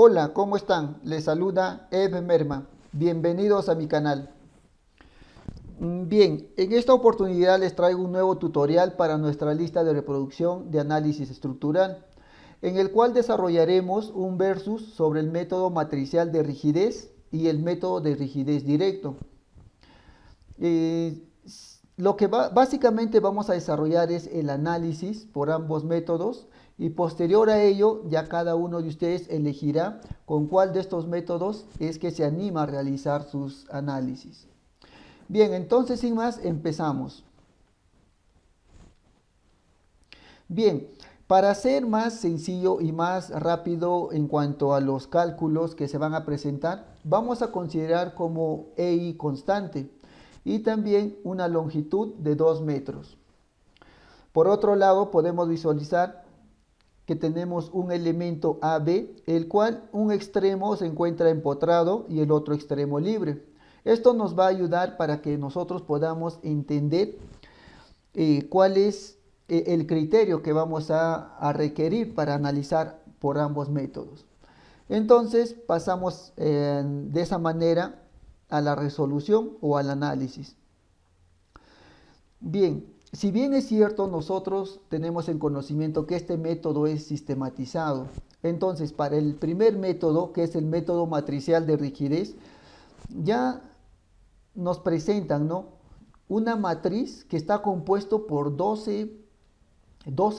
Hola, ¿cómo están? Les saluda Eve Merma. Bienvenidos a mi canal. Bien, en esta oportunidad les traigo un nuevo tutorial para nuestra lista de reproducción de análisis estructural, en el cual desarrollaremos un versus sobre el método matricial de rigidez y el método de rigidez directo. Eh, lo que básicamente vamos a desarrollar es el análisis por ambos métodos y posterior a ello ya cada uno de ustedes elegirá con cuál de estos métodos es que se anima a realizar sus análisis. Bien, entonces sin más empezamos. Bien, para ser más sencillo y más rápido en cuanto a los cálculos que se van a presentar, vamos a considerar como EI constante y también una longitud de 2 metros. Por otro lado, podemos visualizar que tenemos un elemento AB, el cual un extremo se encuentra empotrado y el otro extremo libre. Esto nos va a ayudar para que nosotros podamos entender cuál es el criterio que vamos a requerir para analizar por ambos métodos. Entonces pasamos de esa manera a la resolución o al análisis. Bien, si bien es cierto, nosotros tenemos en conocimiento que este método es sistematizado. Entonces, para el primer método, que es el método matricial de rigidez, ya nos presentan, ¿no?, una matriz que está compuesto por 12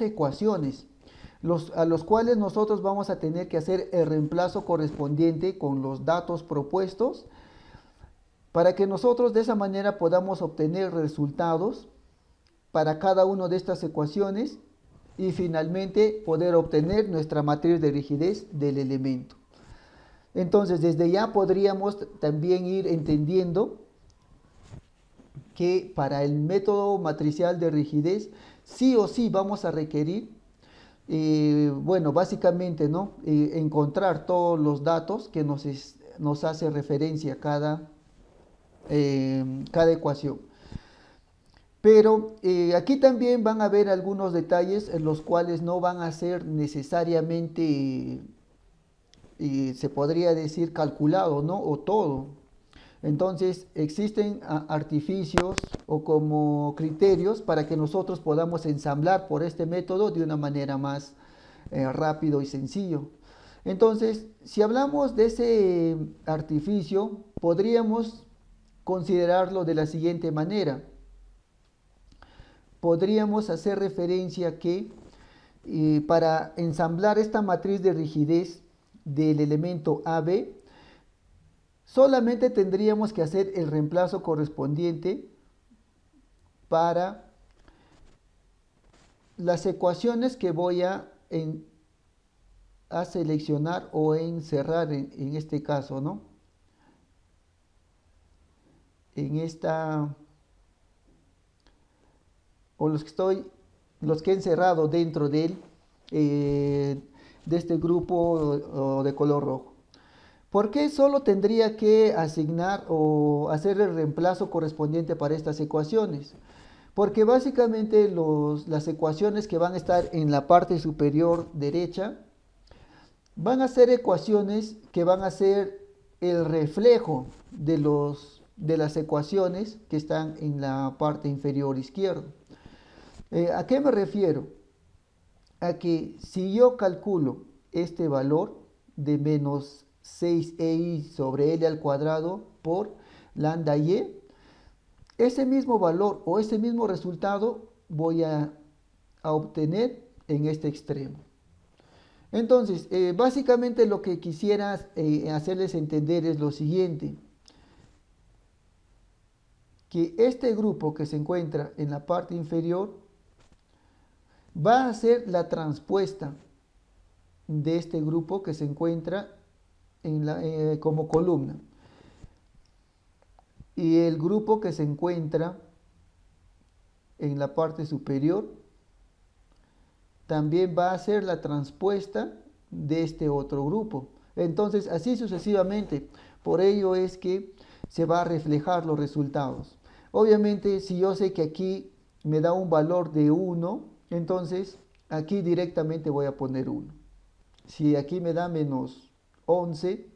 ecuaciones, a los cuales nosotros vamos a tener que hacer el reemplazo correspondiente con los datos propuestos para que nosotros de esa manera podamos obtener resultados para cada una de estas ecuaciones y finalmente poder obtener nuestra matriz de rigidez del elemento. Entonces, desde ya podríamos también ir entendiendo que para el método matricial de rigidez sí o sí vamos a requerir, bueno, básicamente, ¿no?, encontrar todos los datos que nos hace referencia cada ecuación. Pero aquí también van a haber algunos detalles en los cuales no van a ser necesariamente, se podría decir, calculado, ¿no?, o todo. Entonces existen artificios o como criterios para que nosotros podamos ensamblar por este método de una manera más rápido y sencillo. Entonces, si hablamos de ese artificio, podríamos considerarlo de la siguiente manera. Podríamos hacer referencia que para ensamblar esta matriz de rigidez del elemento AB, solamente tendríamos que hacer el reemplazo correspondiente para las ecuaciones que voy a seleccionar o encerrar en este caso, ¿no? En esta, o los que he encerrado dentro de este grupo de color rojo. ¿Por qué solo tendría que asignar o hacer el reemplazo correspondiente para estas ecuaciones? Porque básicamente las ecuaciones que van a estar en la parte superior derecha van a ser ecuaciones que van a ser el reflejo de las ecuaciones que están en la parte inferior izquierda. ¿A qué me refiero? A que si yo calculo este valor de menos 6i sobre L al cuadrado por lambda y, ese mismo valor o ese mismo resultado voy a obtener en este extremo. Entonces, básicamente lo que quisiera hacerles entender es lo siguiente, que este grupo que se encuentra en la parte inferior va a ser la transpuesta de este grupo que se encuentra como columna. Y el grupo que se encuentra en la parte superior también va a ser la transpuesta de este otro grupo. Entonces, así sucesivamente. Por ello es que se va a reflejar los resultados. Obviamente, si yo sé que aquí me da un valor de 1, entonces aquí directamente voy a poner 1. Si aquí me da menos 11,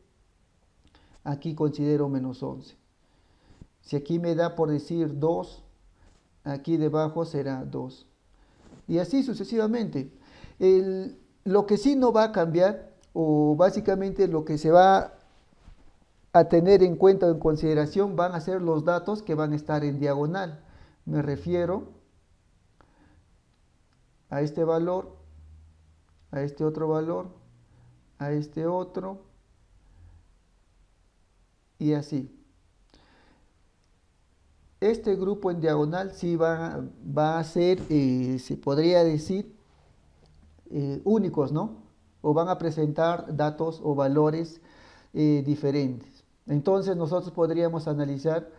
aquí considero menos 11. Si aquí me da por decir 2, aquí debajo será 2. Y así sucesivamente. Lo que sí no va a cambiar, o básicamente lo que se va a tener en cuenta o en consideración, van a ser los datos que van a estar en diagonal. Me refiero a este valor, a este otro valor, a este otro, y así. Este grupo en diagonal sí va a ser, se podría decir, únicos, ¿no? O van a presentar datos o valores diferentes. Entonces nosotros podríamos analizar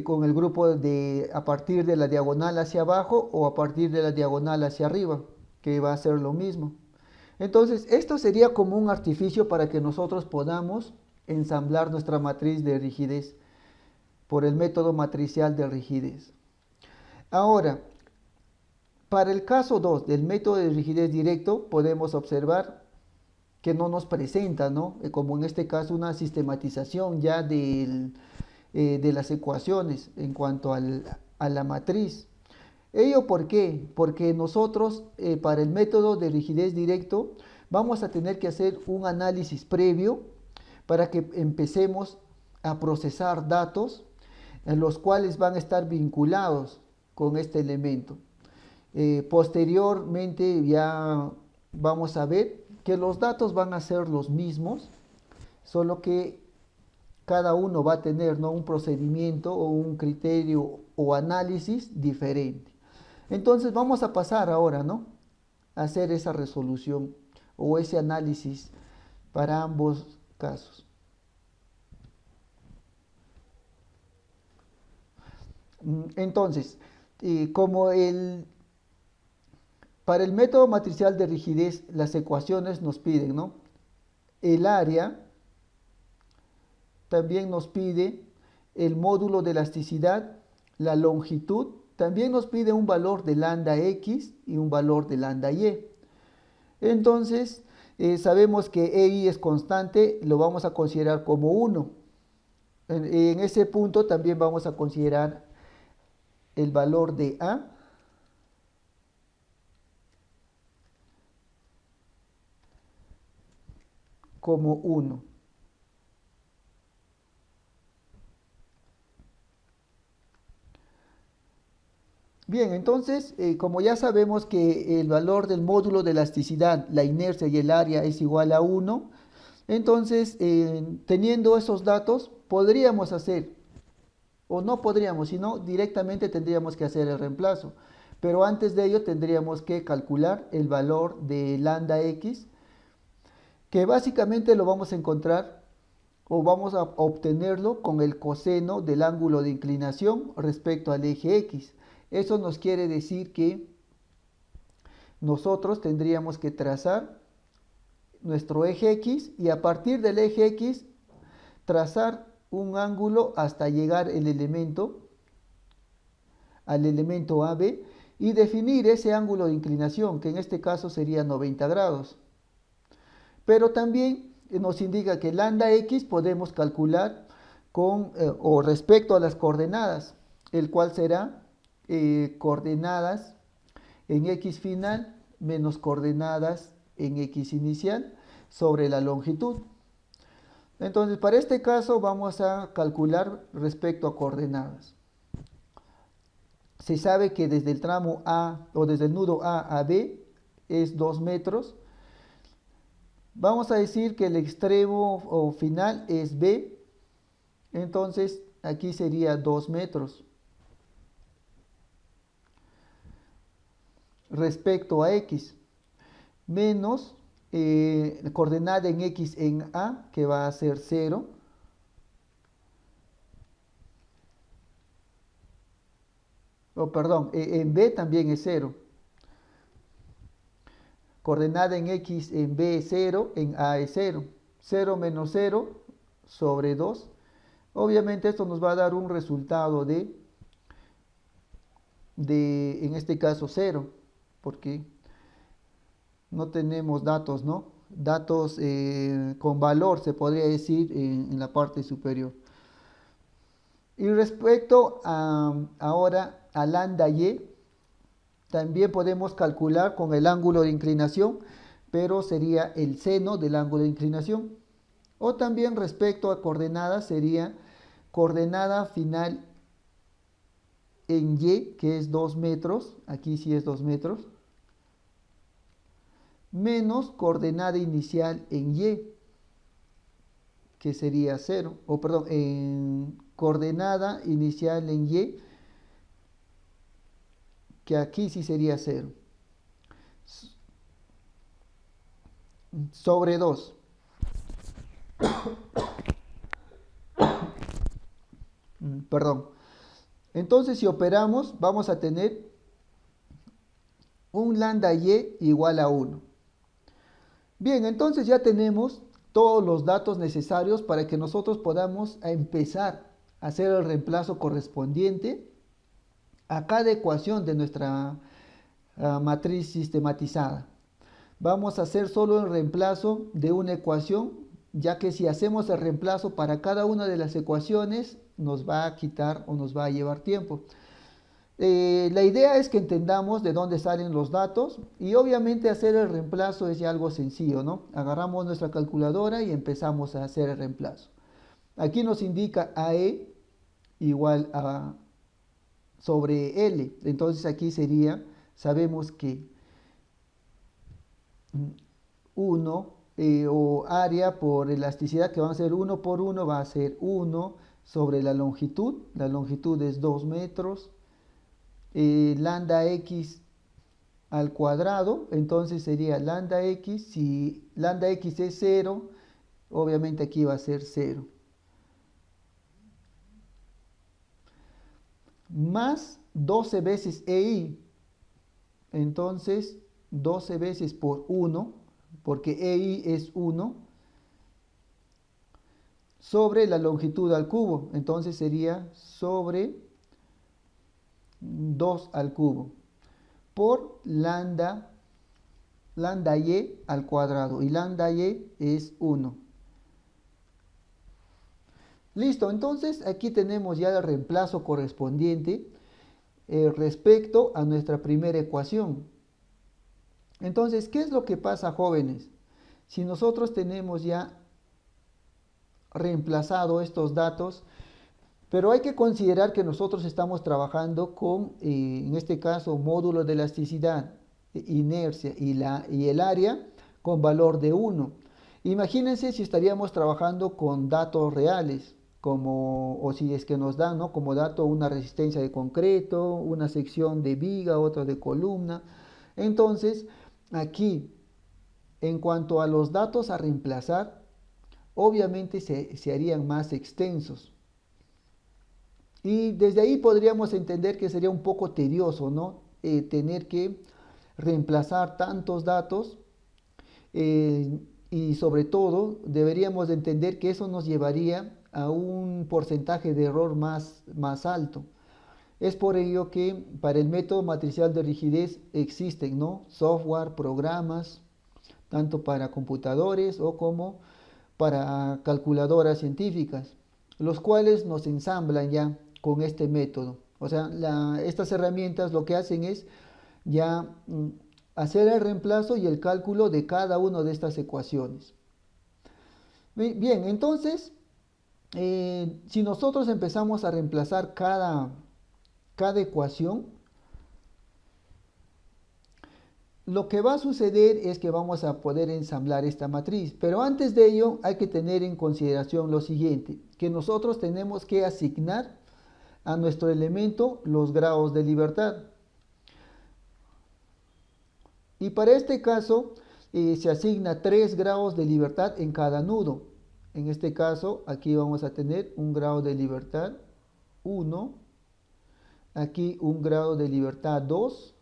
con el grupo de a partir de la diagonal hacia abajo o a partir de la diagonal hacia arriba, que va a ser lo mismo. Entonces, esto sería como un artificio para que nosotros podamos ensamblar nuestra matriz de rigidez por el método matricial de rigidez. Ahora, para el caso 2 del método de rigidez directo, podemos observar que no nos presenta, ¿no? Como en este caso, una sistematización ya de las ecuaciones en cuanto a la matriz. ¿Ello por qué? Porque nosotros para el método de rigidez directo vamos a tener que hacer un análisis previo para que empecemos a procesar datos en los cuales van a estar vinculados con este elemento. Posteriormente ya vamos a ver que los datos van a ser los mismos, solo que cada uno va a tener, ¿no?, un procedimiento o un criterio o análisis diferente. Entonces vamos a pasar ahora, ¿no?, a hacer esa resolución o ese análisis para ambos casos. Entonces, como para el método matricial de rigidez, las ecuaciones nos piden, ¿no?, el área, también nos pide el módulo de elasticidad, la longitud, también nos pide un valor de lambda x y un valor de lambda y. Entonces, sabemos que EI es constante, lo vamos a considerar como 1. En ese punto también vamos a considerar el valor de A como 1. Bien, entonces, como ya sabemos que el valor del módulo de elasticidad, la inercia y el área es igual a 1, entonces, teniendo esos datos, podríamos hacer, o no podríamos, sino directamente tendríamos que hacer el reemplazo. Pero antes de ello tendríamos que calcular el valor de lambda x, que básicamente lo vamos a encontrar o vamos a obtenerlo con el coseno del ángulo de inclinación respecto al eje x. Eso nos quiere decir que nosotros tendríamos que trazar nuestro eje x y a partir del eje x trazar un ángulo hasta llegar al elemento AB y definir ese ángulo de inclinación, que en este caso sería 90 grados. Pero también nos indica que lambda x podemos calcular con o respecto a las coordenadas, el cual será coordenadas en x final menos coordenadas en x inicial sobre la longitud. Entonces, para este caso vamos a calcular respecto a coordenadas. Se sabe que desde el tramo A o desde el nudo A B es 2 metros. Vamos a decir que el extremo o final es B. Entonces, aquí sería 2 metros. Respecto a X, menos coordenada en X en A, que va a ser 0. Perdón, en B también es 0. Coordenada en X en B es 0, en A es 0. 0 menos 0 sobre 2. Obviamente esto nos va a dar un resultado en este caso 0, porque no tenemos datos, ¿no?, datos con valor, se podría decir, en la parte superior. Y respecto ahora a lambda y, también podemos calcular con el ángulo de inclinación, pero sería el seno del ángulo de inclinación. O también respecto a coordenadas sería coordenada final en y, que es 2 metros, aquí sí es 2 metros, menos coordenada inicial en y, que sería 0, o perdón, en coordenada inicial en y, que aquí sí sería 0, sobre 2. Perdón. Entonces, si operamos, vamos a tener un lambda y igual a 1. Bien, entonces ya tenemos todos los datos necesarios para que nosotros podamos empezar a hacer el reemplazo correspondiente a cada ecuación de nuestra matriz sistematizada. Vamos a hacer solo el reemplazo de una ecuación, ya que si hacemos el reemplazo para cada una de las ecuaciones, nos va a quitar o nos va a llevar tiempo. La idea es que entendamos de dónde salen los datos y obviamente hacer el reemplazo es ya algo sencillo, ¿no? Agarramos nuestra calculadora y empezamos a hacer el reemplazo. Aquí nos indica AE igual a sobre L. Entonces aquí sería, sabemos que 1 o área por elasticidad, que va a ser 1 por 1, va a ser 1 sobre la longitud es 2 metros, lambda x al cuadrado, entonces sería lambda x, si lambda x es 0, obviamente aquí va a ser 0. Más 12 veces EI, entonces 12 veces por 1, porque EI es 1, sobre la longitud al cubo, entonces sería sobre 2 al cubo, por lambda y al cuadrado, y lambda y es 1. Listo, entonces aquí tenemos ya el reemplazo correspondiente respecto a nuestra primera ecuación. Entonces, ¿qué es lo que pasa, jóvenes? Si nosotros tenemos ya reemplazado estos datos, pero hay que considerar que nosotros estamos trabajando con, en este caso, módulo de elasticidad, inercia y el área con valor de 1. Imagínense si estaríamos trabajando con datos reales, como, o si es que nos dan, ¿no?, como dato una resistencia de concreto, una sección de viga, otra de columna. Entonces, aquí, en cuanto a los datos a reemplazar, obviamente se harían más extensos. Y desde ahí podríamos entender que sería un poco tedioso, ¿no? Tener que reemplazar tantos datos y sobre todo deberíamos de entender que eso nos llevaría a un porcentaje de error más alto. Es por ello que para el método matricial de rigidez existen, ¿no?, software, programas, tanto para computadores o como para calculadoras científicas, los cuales nos ensamblan ya con este método. O sea, estas herramientas lo que hacen es ya hacer el reemplazo y el cálculo de cada una de estas ecuaciones. Bien, entonces, si nosotros empezamos a reemplazar cada ecuación, lo que va a suceder es que vamos a poder ensamblar esta matriz, pero antes de ello hay que tener en consideración lo siguiente, que nosotros tenemos que asignar a nuestro elemento los grados de libertad. Y para este caso se asigna 3 grados de libertad en cada nudo. En este caso aquí vamos a tener un grado de libertad 1, aquí un grado de libertad 2,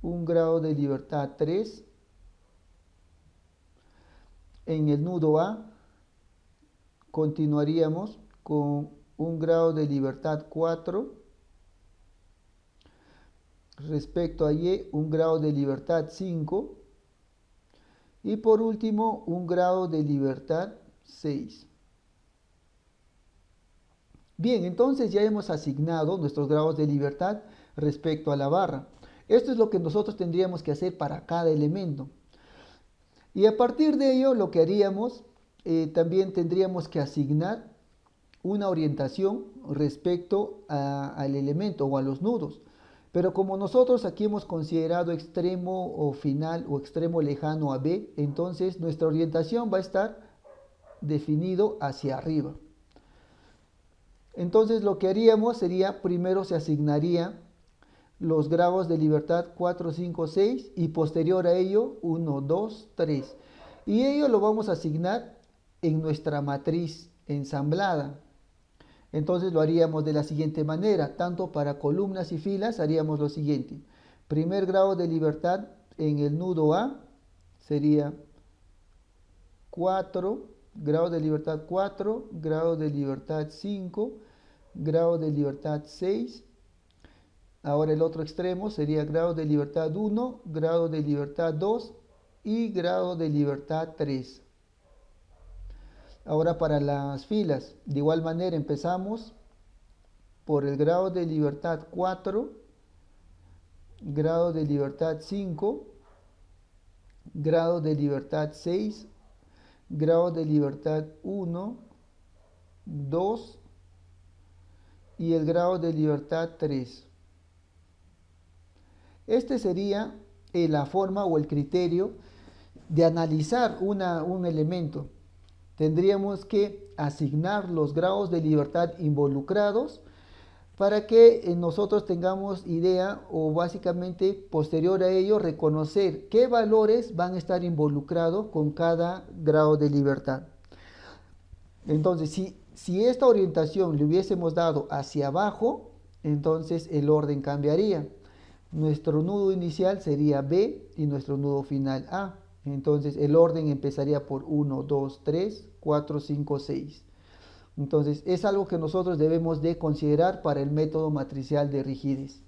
un grado de libertad 3, en el nudo A continuaríamos con un grado de libertad 4, respecto a Y un grado de libertad 5 y por último un grado de libertad 6. Bien, entonces ya hemos asignado nuestros grados de libertad respecto a la barra. Esto es lo que nosotros tendríamos que hacer para cada elemento. Y a partir de ello lo que haríamos, también tendríamos que asignar una orientación respecto al elemento o a los nudos. Pero como nosotros aquí hemos considerado extremo o final o extremo lejano a B, entonces nuestra orientación va a estar definido hacia arriba. Entonces lo que haríamos sería, primero se asignaría los grados de libertad 4, 5, 6 y posterior a ello 1, 2, 3. Y ello lo vamos a asignar en nuestra matriz ensamblada. Entonces lo haríamos de la siguiente manera, tanto para columnas y filas haríamos lo siguiente. Primer grado de libertad en el nudo A sería 4, grado de libertad 4, grado de libertad 5, grado de libertad 6. Ahora el otro extremo sería grado de libertad 1, grado de libertad 2 y grado de libertad 3. Ahora para las filas, de igual manera empezamos por el grado de libertad 4, grado de libertad 5, grado de libertad 6, grado de libertad 1, 2 y el grado de libertad 3. Este sería la forma o el criterio de analizar un elemento. Tendríamos que asignar los grados de libertad involucrados para que nosotros tengamos idea o básicamente posterior a ello reconocer qué valores van a estar involucrados con cada grado de libertad. Entonces, si esta orientación le hubiésemos dado hacia abajo, entonces el orden cambiaría. Nuestro nudo inicial sería B y nuestro nudo final A. Entonces el orden empezaría por 1, 2, 3, 4, 5, 6. Entonces es algo que nosotros debemos de considerar para el método matricial de rigidez.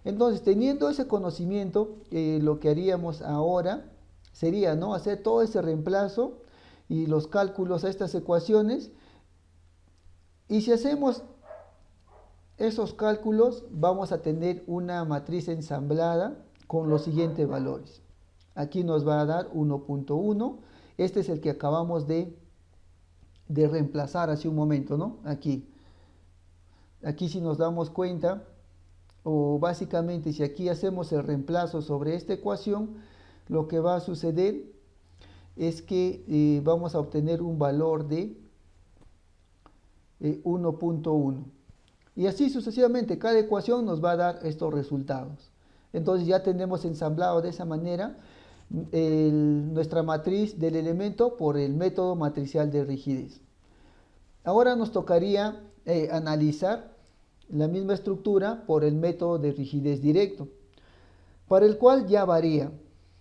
Entonces teniendo ese conocimiento, lo que haríamos ahora sería, ¿no?, hacer todo ese reemplazo y los cálculos a estas ecuaciones. Y si hacemos esos cálculos, vamos a tener una matriz ensamblada con los siguientes valores. Aquí nos va a dar 1.1. Este es el que acabamos de reemplazar hace un momento, ¿no? Aquí si nos damos cuenta, o básicamente si aquí hacemos el reemplazo sobre esta ecuación, lo que va a suceder es que vamos a obtener un valor de 1.1. Y así sucesivamente, cada ecuación nos va a dar estos resultados. Entonces ya tenemos ensamblado de esa manera nuestra matriz del elemento por el método matricial de rigidez. Ahora nos tocaría analizar la misma estructura por el método de rigidez directo, para el cual ya varía.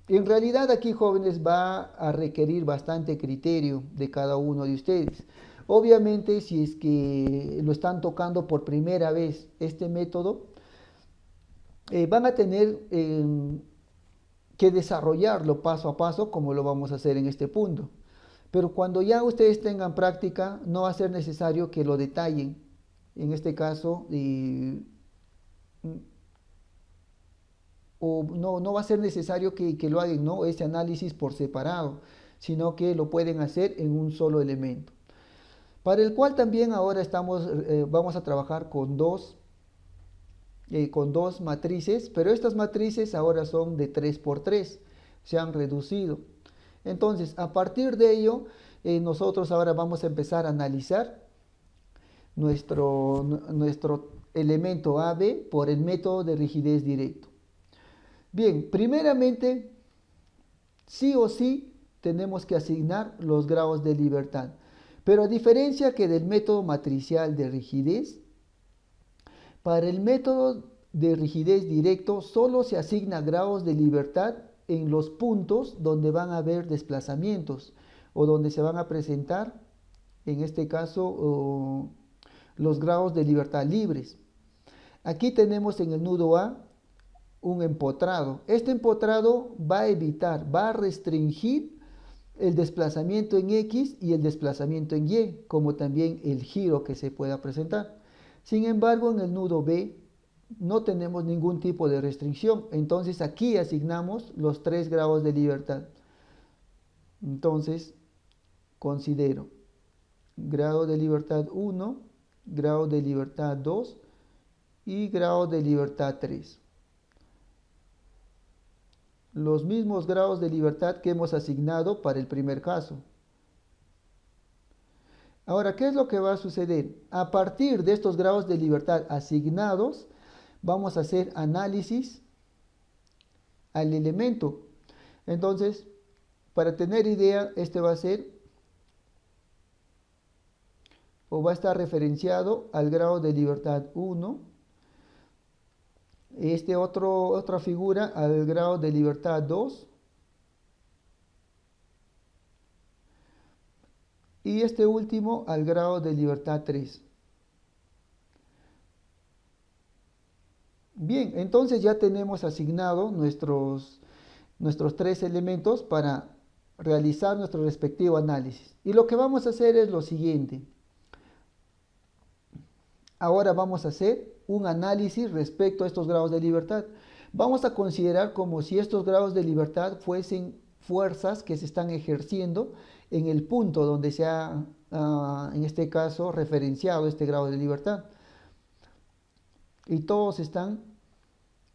En realidad aquí, jóvenes, va a requerir bastante criterio de cada uno de ustedes. Obviamente, si es que lo están tocando por primera vez este método, van a tener que desarrollarlo paso a paso como lo vamos a hacer en este punto. Pero cuando ya ustedes tengan práctica, no va a ser necesario que lo detallen. En este caso, o no va a ser necesario que lo hagan, ¿no?, ese análisis por separado, sino que lo pueden hacer en un solo elemento. Para el cual también ahora vamos a trabajar con dos matrices, pero estas matrices ahora son de 3×3, se han reducido. Entonces, a partir de ello, nosotros ahora vamos a empezar a analizar nuestro elemento AB por el método de rigidez directo. Bien, primeramente, sí o sí tenemos que asignar los grados de libertad. Pero a diferencia que del método matricial de rigidez, para el método de rigidez directo solo se asigna grados de libertad en los puntos donde van a haber desplazamientos o donde se van a presentar, en este caso, los grados de libertad libres. Aquí tenemos en el nudo A un empotrado. Este empotrado va a evitar, va a restringir el desplazamiento en X y el desplazamiento en Y, como también el giro que se pueda presentar. Sin embargo, en el nudo B no tenemos ningún tipo de restricción. Entonces aquí asignamos los 3 grados de libertad. Entonces, considero grado de libertad 1, grado de libertad 2 y grado de libertad 3. Los mismos grados de libertad que hemos asignado para el primer caso. Ahora, ¿qué es lo que va a suceder? A partir de estos grados de libertad asignados, vamos a hacer análisis al elemento. Entonces, para tener idea, este va a ser o va a estar referenciado al grado de libertad 1. Otra figura al grado de libertad 2. Y este último al grado de libertad 3. Bien, entonces ya tenemos asignado nuestros 3 elementos para realizar nuestro respectivo análisis. Y lo que vamos a hacer es lo siguiente. Ahora vamos a hacer un análisis respecto a estos grados de libertad. Vamos a considerar como si estos grados de libertad fuesen fuerzas que se están ejerciendo en el punto donde se ha, en este caso, referenciado este grado de libertad. Y todos están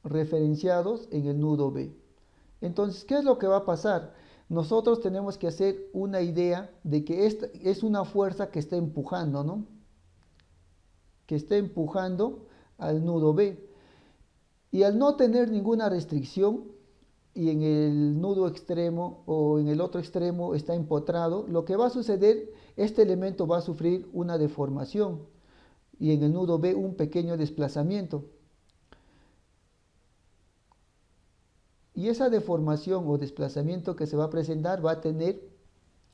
referenciados en el nudo B. Entonces, ¿qué es lo que va a pasar? Nosotros tenemos que hacer una idea de que esta es una fuerza que está empujando, ¿no? Que está empujando al nudo B. Y al no tener ninguna restricción, y en el nudo extremo o en el otro extremo está empotrado, lo que va a suceder, este elemento va a sufrir una deformación y en el nudo B un pequeño desplazamiento. Y esa deformación o desplazamiento que se va a presentar va a tener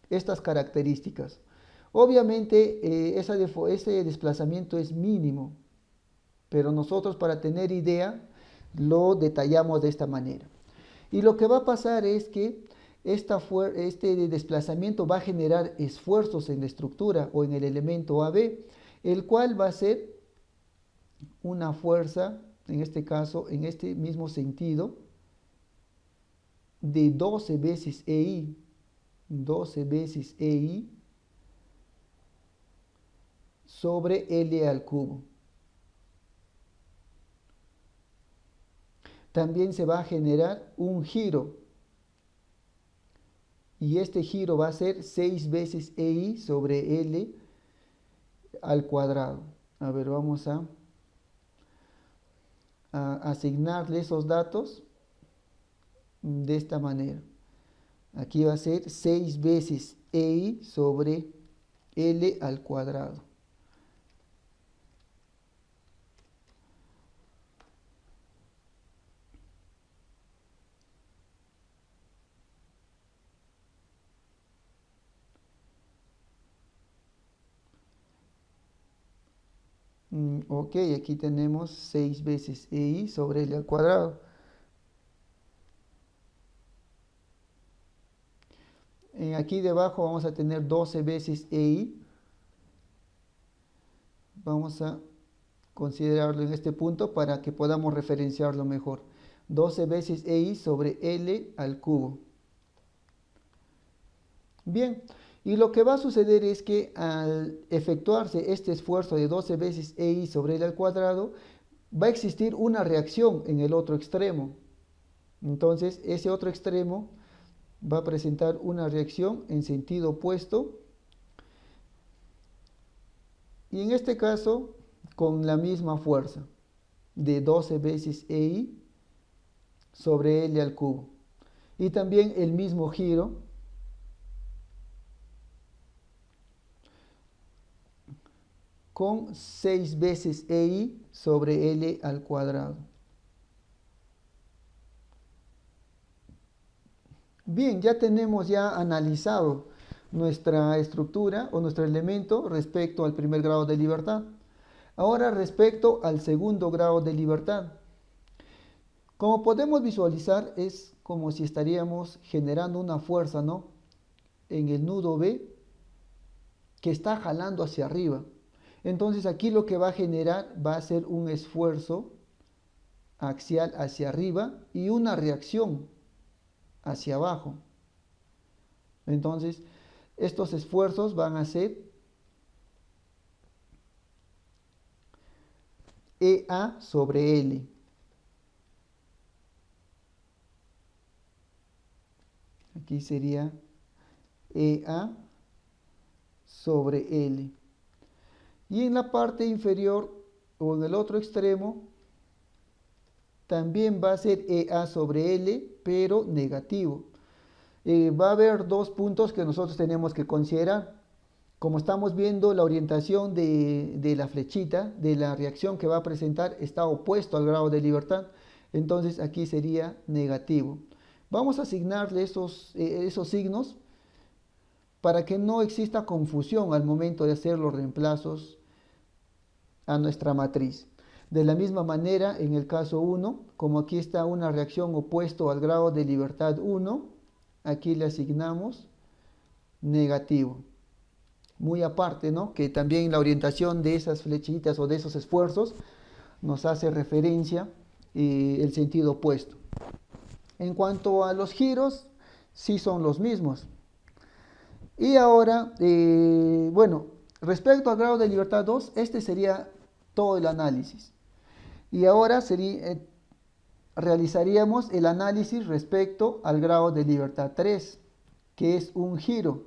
estas características. Obviamente ese desplazamiento es mínimo, pero nosotros para tener idea lo detallamos de esta manera. Y lo que va a pasar es que este desplazamiento va a generar esfuerzos en la estructura o en el elemento AB, el cual va a ser una fuerza, en este caso, en este mismo sentido, de 12 veces EI, 12 veces EI sobre L al cubo. También se va a generar un giro. Y este giro va a ser 6 veces EI sobre L al cuadrado. A ver, vamos a asignarle esos datos de esta manera. Aquí va a ser 6 veces EI sobre L al cuadrado. Ok, aquí tenemos 6 veces EI sobre L al cuadrado. Aquí debajo vamos a tener 12 veces EI. Vamos a considerarlo en este punto para que podamos referenciarlo mejor. 12 veces EI sobre L al cubo. Bien, y lo que va a suceder es que al efectuarse este esfuerzo de 12 veces EI sobre L al cuadrado, va a existir una reacción en el otro extremo. Entonces, ese otro extremo va a presentar una reacción en sentido opuesto. Y en este caso, con la misma fuerza de 12 veces EI sobre L al cubo. Y también el mismo giro con 6 veces EI sobre L al cuadrado. Bien, ya tenemos analizado nuestra estructura o nuestro elemento respecto al primer grado de libertad. Ahora respecto al segundo grado de libertad. Como podemos visualizar, es como si estaríamos generando una fuerza, ¿no? En el nudo B que está jalando hacia arriba. Entonces aquí lo que va a generar va a ser un esfuerzo axial hacia arriba y una reacción hacia abajo. Entonces, estos esfuerzos van a ser EA sobre L. Aquí sería EA sobre L. Y en la parte inferior o en el otro extremo también va a ser EA sobre L, pero negativo. Va a haber dos puntos que nosotros tenemos que considerar. Como estamos viendo, la orientación de la flechita, de la reacción que va a presentar, está opuesto al grado de libertad. Entonces aquí sería negativo. Vamos a asignarle esos signos para que no exista confusión al momento de hacer los reemplazos a nuestra matriz. De la misma manera, en el caso 1, como aquí está una reacción opuesto al grado de libertad 1, aquí le asignamos negativo. Muy aparte, ¿no? Que también la orientación de esas flechitas o de esos esfuerzos nos hace referencia el sentido opuesto. En cuanto a los giros, sí son los mismos. Y ahora, bueno, respecto al grado de libertad 2, este sería todo el análisis. Y ahora realizaríamos el análisis respecto al grado de libertad 3, que es un giro.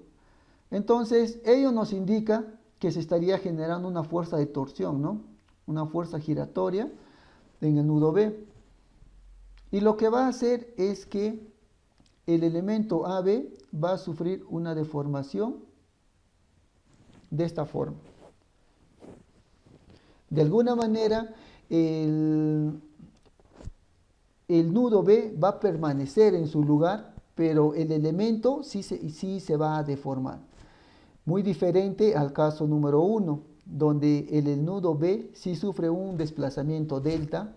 Entonces, ello nos indica que se estaría generando una fuerza de torsión, ¿no? Una fuerza giratoria en el nudo B. Y lo que va a hacer es que el elemento AB va a sufrir una deformación de esta forma. De alguna manera, el nudo B va a permanecer en su lugar, pero el elemento sí se va a deformar. Muy diferente al caso número 1, donde el nudo B sí sufre un desplazamiento delta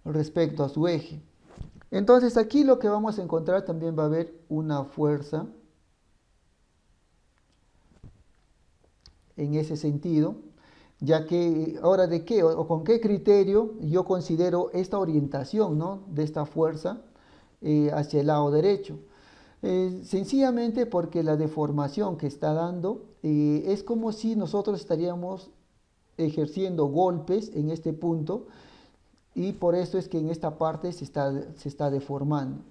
respecto a su eje. Entonces aquí lo que vamos a encontrar también va a haber una fuerza en ese sentido, ya que ahora de qué o con qué criterio yo considero esta orientación, ¿no? De esta fuerza hacia el lado derecho. Sencillamente porque la deformación que está dando es como si nosotros estaríamos ejerciendo golpes en este punto y por eso es que en esta parte se está deformando.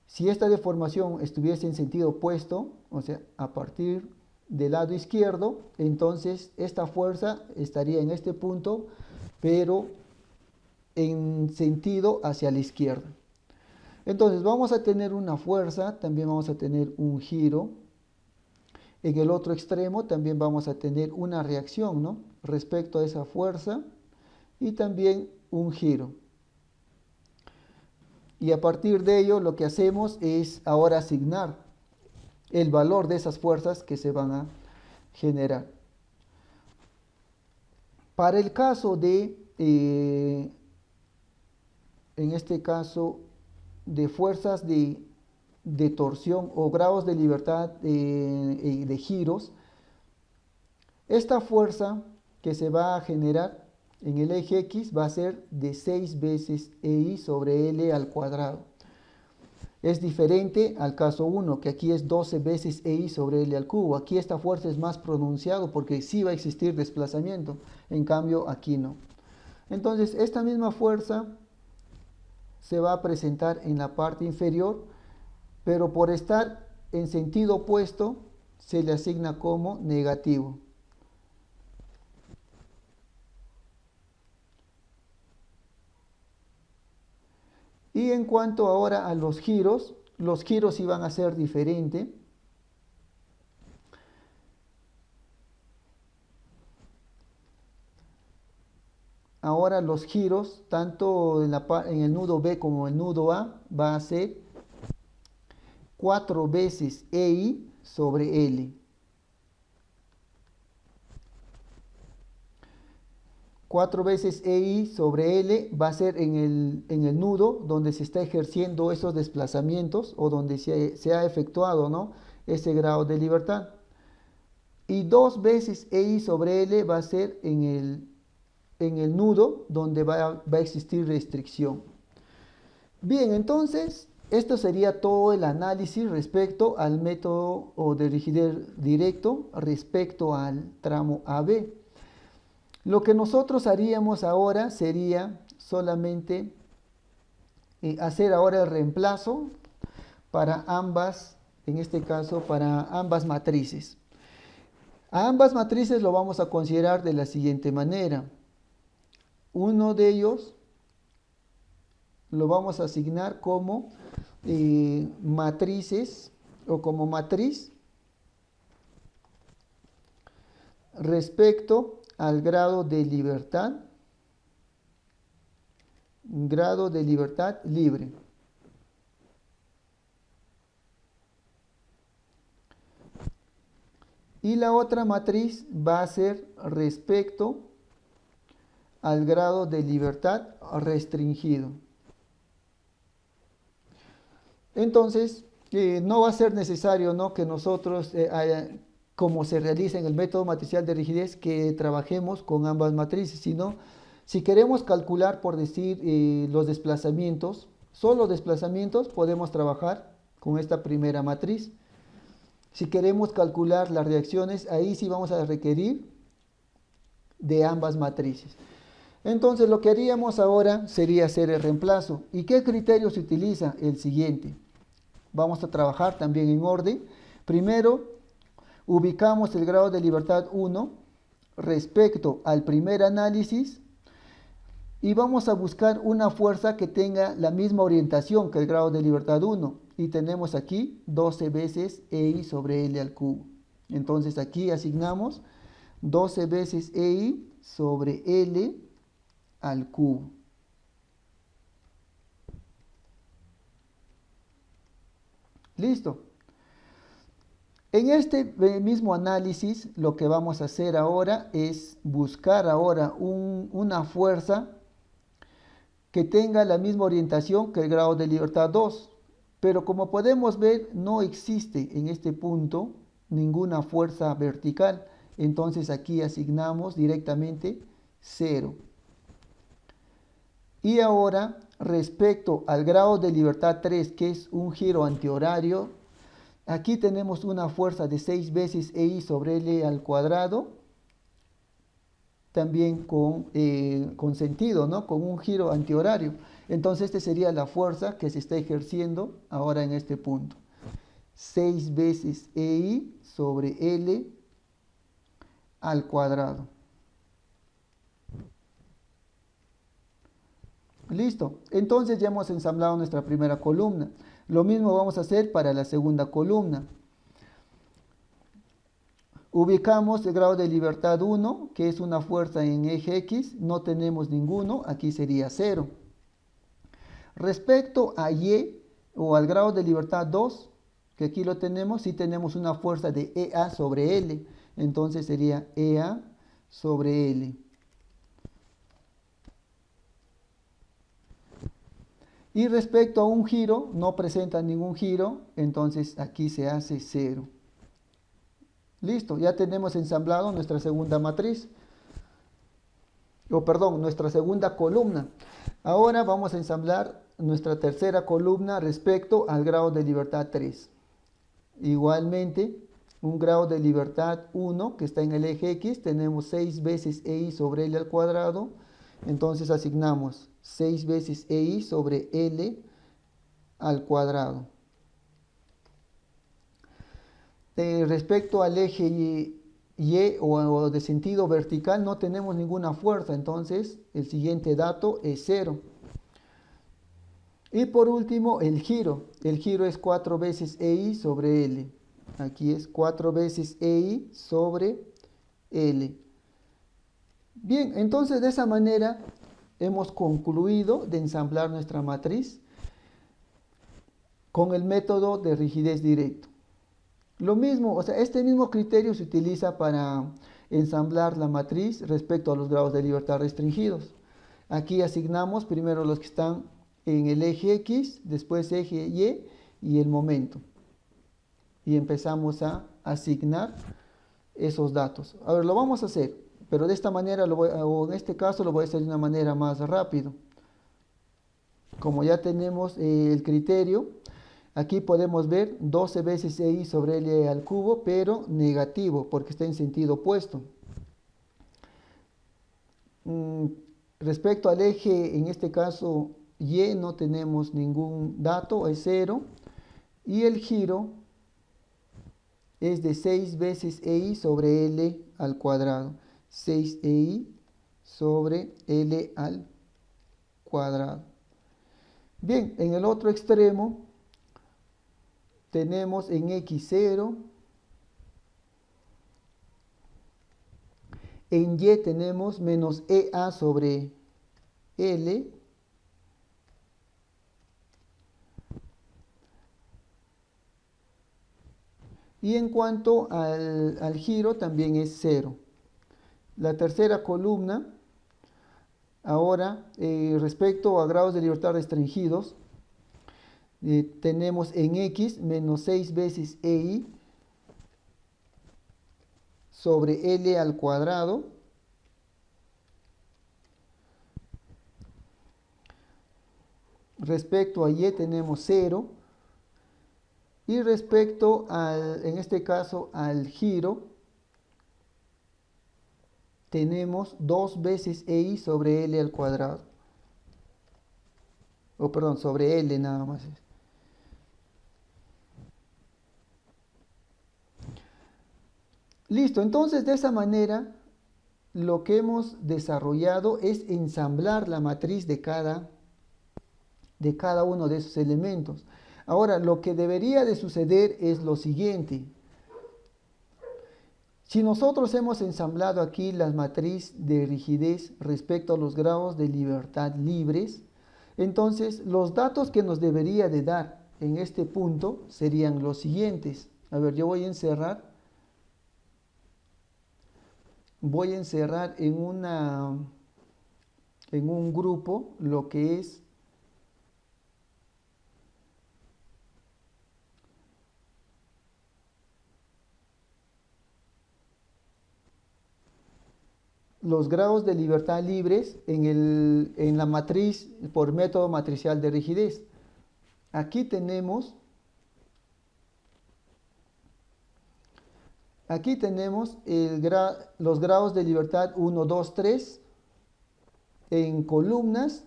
Si esta deformación estuviese en sentido opuesto, o sea, a partir del lado izquierdo, entonces esta fuerza estaría en este punto, pero en sentido hacia la izquierda. Entonces vamos a tener una fuerza, también vamos a tener un giro. En el otro extremo también vamos a tener una reacción, ¿no? Respecto a esa fuerza y también un giro. Y a partir de ello lo que hacemos es ahora asignar el valor de esas fuerzas que se van a generar. Para el caso de, en este caso, de fuerzas de torsión o grados de libertad de giros, esta fuerza que se va a generar en el eje X va a ser de 6 veces EI sobre L al cuadrado. Es diferente al caso 1, que aquí es 12 veces EI sobre L al cubo. Aquí esta fuerza es más pronunciado porque sí va a existir desplazamiento, en cambio aquí no. Entonces esta misma fuerza se va a presentar en la parte inferior, pero por estar en sentido opuesto se le asigna como negativo. Y en cuanto ahora a los giros iban a ser diferentes. Ahora los giros, tanto en el nudo B como el nudo A, va a ser 4 veces EI sobre L. 4 veces EI sobre L va a ser en el nudo donde se está ejerciendo esos desplazamientos o donde se ha efectuado, ¿no?, ese grado de libertad. Y 2 veces EI sobre L va a ser en el nudo donde va a existir restricción. Bien, entonces, esto sería todo el análisis respecto al método o de rigidez directo respecto al tramo AB. Lo que nosotros haríamos ahora sería solamente hacer ahora el reemplazo para ambas, en este caso para ambas matrices. A ambas matrices lo vamos a considerar de la siguiente manera. Uno de ellos lo vamos a asignar como matrices o como matriz respecto al grado de libertad libre. Y la otra matriz va a ser respecto al grado de libertad restringido. Entonces, no va a ser necesario, ¿no?, que nosotros, como se realiza en el método matricial de rigidez, que trabajemos con ambas matrices, sino si queremos calcular, por decir, los desplazamientos, solo desplazamientos, podemos trabajar con esta primera matriz. Si queremos calcular las reacciones, ahí sí vamos a requerir de ambas matrices. Entonces, lo que haríamos ahora sería hacer el reemplazo. ¿Y qué criterio se utiliza? El siguiente. Vamos a trabajar también en orden. Primero, ubicamos el grado de libertad 1 respecto al primer análisis y vamos a buscar una fuerza que tenga la misma orientación que el grado de libertad 1. Y tenemos aquí 12 veces EI sobre L al cubo. Entonces aquí asignamos 12 veces EI sobre L al cubo. Listo. En este mismo análisis, lo que vamos a hacer ahora es buscar ahora una fuerza que tenga la misma orientación que el grado de libertad 2. Pero como podemos ver, no existe en este punto ninguna fuerza vertical. Entonces aquí asignamos directamente 0. Y ahora, respecto al grado de libertad 3, que es un giro antihorario, aquí tenemos una fuerza de 6 veces EI sobre L al cuadrado, también con sentido, ¿no?, con un giro antihorario. Entonces, esta sería la fuerza que se está ejerciendo ahora en este punto. 6 veces EI sobre L al cuadrado. Listo. Entonces ya hemos ensamblado nuestra primera columna. Lo mismo vamos a hacer para la segunda columna. Ubicamos el grado de libertad 1, que es una fuerza en eje X. No tenemos ninguno, aquí sería 0. Respecto a Y, o al grado de libertad 2, que aquí lo tenemos, sí tenemos una fuerza de EA sobre L. Entonces sería EA sobre L. Y respecto a un giro, no presenta ningún giro, entonces aquí se hace 0. Listo, ya tenemos ensamblado nuestra segunda matriz. Nuestra segunda columna. Ahora vamos a ensamblar nuestra tercera columna respecto al grado de libertad 3. Igualmente, un grado de libertad 1 que está en el eje X, tenemos 6 veces EI sobre L al cuadrado. Entonces asignamos 6 veces EI sobre L al cuadrado. Respecto al eje Y o de sentido vertical no tenemos ninguna fuerza, entonces el siguiente dato es 0. Y por último el giro. El giro es 4 veces EI sobre L. Aquí es 4 veces EI sobre L. Bien, entonces de esa manera hemos concluido de ensamblar nuestra matriz con el método de rigidez directo. Lo mismo, o sea, este mismo criterio se utiliza para ensamblar la matriz respecto a los grados de libertad restringidos. Aquí asignamos primero los que están en el eje X, después eje y el momento. Y empezamos a asignar esos datos. A ver, lo vamos a hacer, pero de esta manera, o en este caso lo voy a hacer de una manera más rápido. Como ya tenemos el criterio, aquí podemos ver 12 veces EI sobre L al cubo, pero negativo, porque está en sentido opuesto. Respecto al eje, en este caso Y, no tenemos ningún dato, es 0. Y el giro es de 6 veces EI sobre L al cuadrado. 6 EI sobre L al cuadrado. Bien, en el otro extremo tenemos en X0, en Y tenemos menos EA sobre L, y en cuanto al giro también es 0. La tercera columna, ahora respecto a grados de libertad restringidos, tenemos en X menos 6 veces EI sobre L al cuadrado. Respecto a Y tenemos 0. Y respecto en este caso, al giro, tenemos 2 veces EI sobre L al cuadrado. O perdón, sobre L nada más. Listo, entonces de esa manera lo que hemos desarrollado es ensamblar la matriz de cada uno de esos elementos. Ahora, lo que debería de suceder es lo siguiente. Si nosotros hemos ensamblado aquí la matriz de rigidez respecto a los grados de libertad libres, entonces los datos que nos debería de dar en este punto serían los siguientes. A ver, yo voy a encerrar en un grupo lo que es los grados de libertad libres en la matriz por método matricial de rigidez. Aquí tenemos los grados de libertad 1, 2, 3 en columnas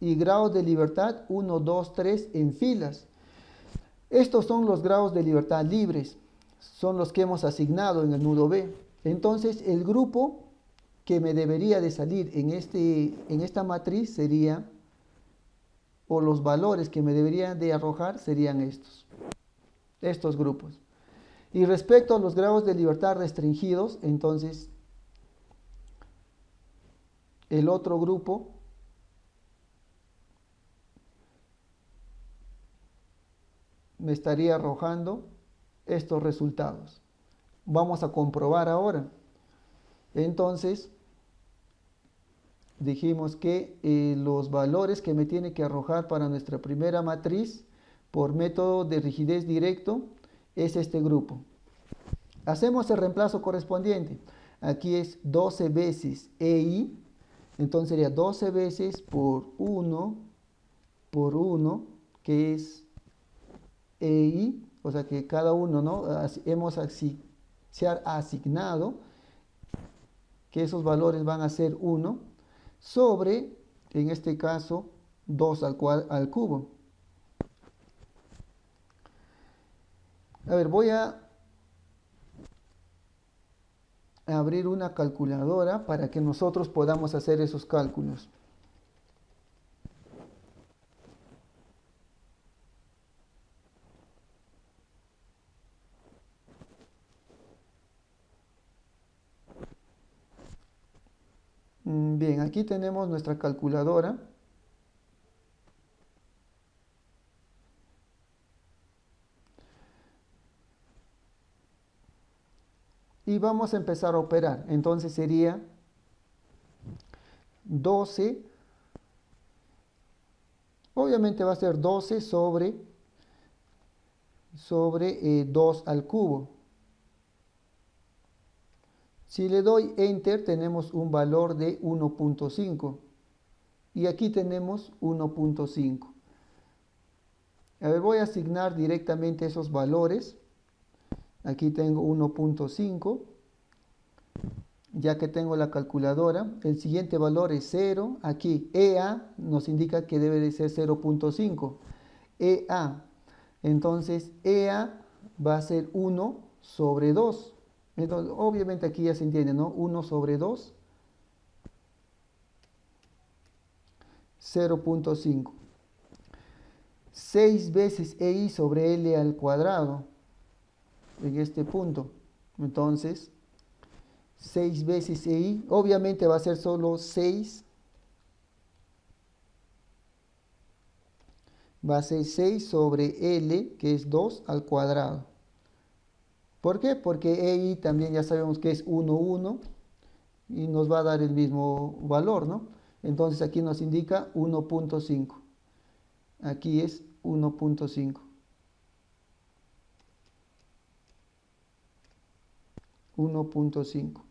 y grados de libertad 1, 2, 3 en filas. Estos son los grados de libertad libres, son los que hemos asignado en el nudo B. Entonces el grupo que me debería de salir en esta matriz sería, o los valores que me deberían de arrojar serían estos grupos. Y respecto a los grados de libertad restringidos, entonces el otro grupo me estaría arrojando estos resultados. Vamos a comprobar ahora. Entonces, dijimos que los valores que me tiene que arrojar para nuestra primera matriz por método de rigidez directo es este grupo. Hacemos el reemplazo correspondiente. Aquí es 12 veces EI, entonces sería 12 veces por 1, que es EI, o sea que cada uno, ¿no? Se ha asignado que esos valores van a ser 1 sobre, en este caso, 2 al cubo. A ver, voy a abrir una calculadora para que nosotros podamos hacer esos cálculos. Bien, aquí tenemos nuestra calculadora. y vamos a empezar a operar. Entonces sería 12, obviamente va a ser 12 sobre 2 al cubo. Si le doy Enter tenemos un valor de 1.5 y aquí tenemos 1.5. A ver, voy a asignar directamente esos valores. Aquí tengo 1.5. Ya que tengo la calculadora, el siguiente valor es 0. Aquí EA nos indica que debe de ser 0.5. EA. Entonces EA va a ser 1 sobre 2. Entonces, obviamente aquí ya se entiende, ¿no? 1 sobre 2, 0.5. 6 veces EI sobre L al cuadrado en este punto. Entonces, 6 veces EI, obviamente va a ser solo 6. Va a ser 6 sobre L, que es 2 al cuadrado. ¿Por qué? Porque EI también ya sabemos que es 1, 1 y nos va a dar el mismo valor, ¿no? Entonces aquí nos indica 1.5. Aquí es 1.5. 1.5.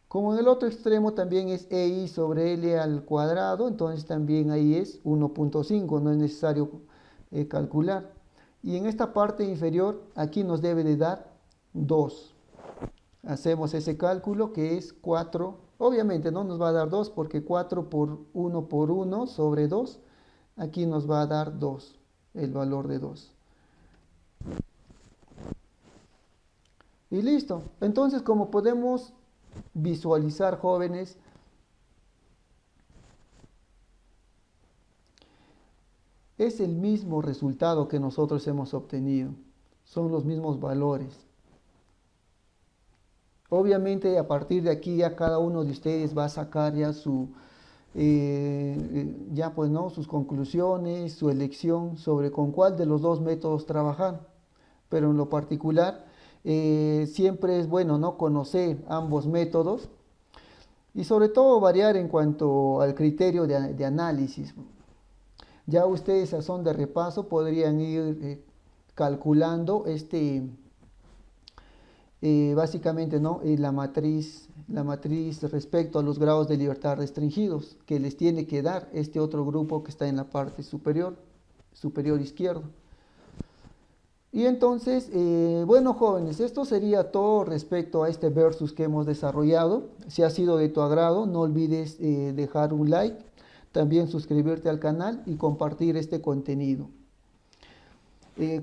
Como en el otro extremo también es EI sobre L al cuadrado, entonces también ahí es 1.5, no es necesario calcular. Y en esta parte inferior, aquí nos debe de dar 2. Hacemos ese cálculo que es 4. Obviamente no nos va a dar 2 porque 4 por 1 sobre 2, aquí nos va a dar 2, el valor de 2. Y listo. Entonces, como podemos visualizar, jóvenes, es el mismo resultado que nosotros hemos obtenido. Son los mismos valores. Obviamente, a partir de aquí ya cada uno de ustedes va a sacar ya ya pues no, sus conclusiones, su elección sobre con cuál de los dos métodos trabajar. Pero en lo particular, siempre es bueno, ¿no?, conocer ambos métodos y sobre todo variar en cuanto al criterio de análisis. Ya ustedes a son de repaso podrían ir calculando básicamente, ¿no?, la matriz respecto a los grados de libertad restringidos que les tiene que dar este otro grupo que está en la parte superior izquierdo. Y entonces, bueno, jóvenes, esto sería todo respecto a este versus que hemos desarrollado. Si ha sido de tu agrado, no olvides dejar un like, también suscribirte al canal y compartir este contenido.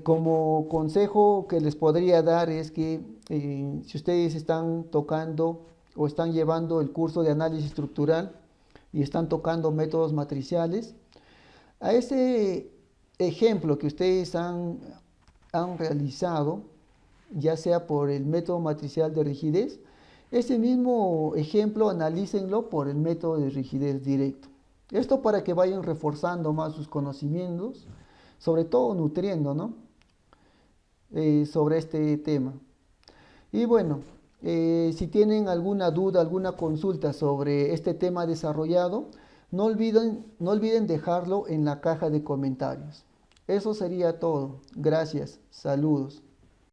Como consejo que les podría dar es que si ustedes están tocando o están llevando el curso de análisis estructural y están tocando métodos matriciales, a ese ejemplo que ustedes han realizado, ya sea por el método matricial de rigidez, ese mismo ejemplo analícenlo por el método de rigidez directo. Esto para que vayan reforzando más sus conocimientos, sobre todo nutriendo, ¿no?, sobre este tema. Y bueno, si tienen alguna duda, alguna consulta sobre este tema desarrollado, no olviden dejarlo en la caja de comentarios. Eso sería todo. Gracias. Saludos.